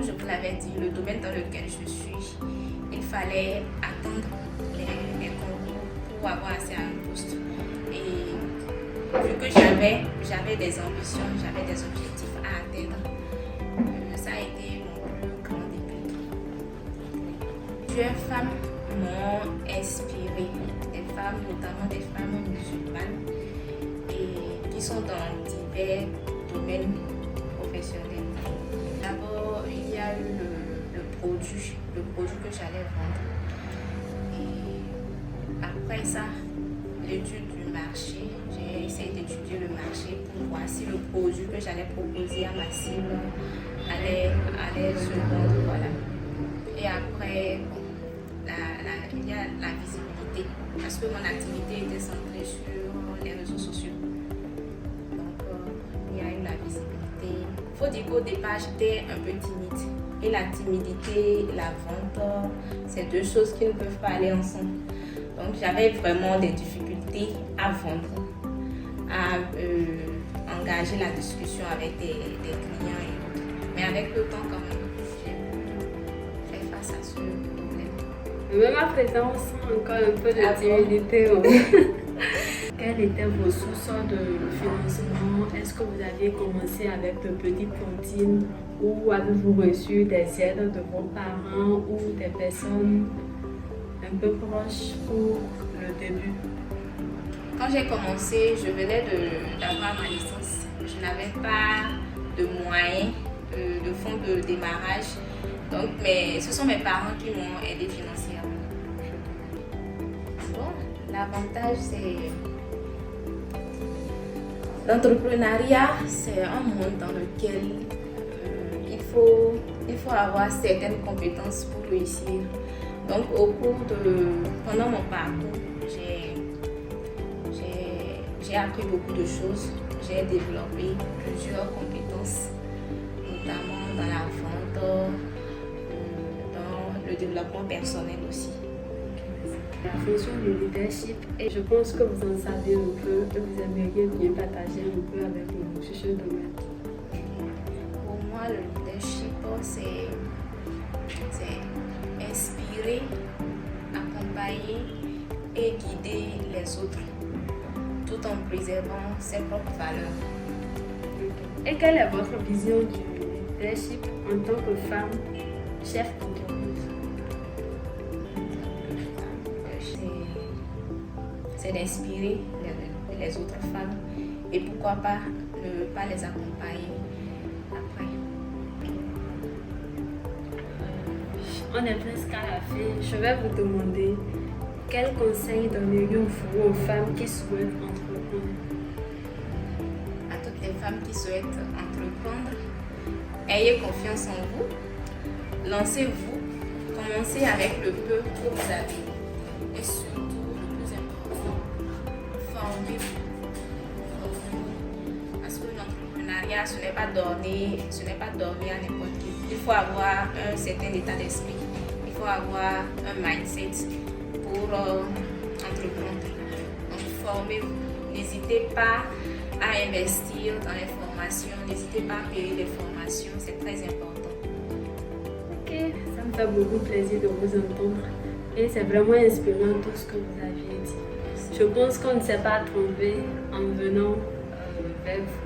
je vous l'avais dit, le domaine dans lequel je suis, il fallait attendre les concours pour avoir accès à un poste. Et vu que j'avais des ambitions, j'avais des objectifs à atteindre, ça a été mon plus grand déclic. Plusieurs femmes m'ont inspiré, des femmes, notamment des femmes musulmanes, et qui sont dans divers domaines professionnels. D'abord, il y a eu le produit que j'allais vendre. Et après ça, l'étude du marché. J'ai essayé d'étudier le marché pour voir si le produit que j'allais proposer à ma cible allait se vendre. Voilà. Et après, il y a la visibilité, parce que mon activité était centrée sur les réseaux sociaux. Donc, il y a eu la visibilité. Il faut dire qu'au départ, j'étais un peu timide. Et la timidité et la vente, c'est deux choses qui ne peuvent pas aller ensemble. Donc, j'avais vraiment des difficultés à vendre, à engager la discussion avec des clients et autres. Mais avec le temps, quand même, j'ai pu faire face à ce problème. Même à présent, on sent encore un peu de timidité. Quelles étaient vos sources de financement? Est-ce que vous aviez commencé avec de petites cantines ou avez-vous reçu des aides de vos parents ou des personnes un peu proches pour le début? Quand j'ai commencé, je venais d'avoir ma licence. Je n'avais pas de moyens, de fonds de démarrage. Donc, ce sont mes parents qui m'ont aidé financièrement. Bon, l'avantage, c'est l'entrepreneuriat, c'est un monde dans lequel il faut avoir certaines compétences pour réussir. Donc, pendant mon parcours, j'ai appris beaucoup de choses. J'ai développé plusieurs compétences, notamment dans la vente, dans le développement personnel aussi. La fonction de leadership, et je pense que vous en savez un peu, que vous aimeriez bien partager un peu avec nous sur ce domaine. Pour moi, le leadership, c'est inspirer, accompagner et guider les autres, tout en préservant ses propres valeurs. Et quelle est votre vision du leadership en tant que femme chef d'entreprise? C'est d'inspirer les autres femmes et pourquoi pas ne pas les accompagner après. On est presque à la fin. Je vais vous demander quels conseils donneriez-vous aux femmes qui souhaitent entreprendre? À toutes les femmes qui souhaitent entreprendre, ayez confiance en vous, lancez-vous, commencez avec le peu que vous avez et surtout le plus important, formez-vous. Parce que l'entrepreneuriat, ce n'est pas dormir à n'importe qui. Il faut avoir un certain état d'esprit, il faut avoir un mindset pour entreprendre. Donc formez-vous, n'hésitez pas à investir dans les formations, n'hésitez pas à payer les formations, c'est très important. Ok, ça me fait beaucoup plaisir de vous entendre et c'est vraiment inspirant tout ce que vous aviez dit. Je pense qu'on ne s'est pas trompé en venant vers vous.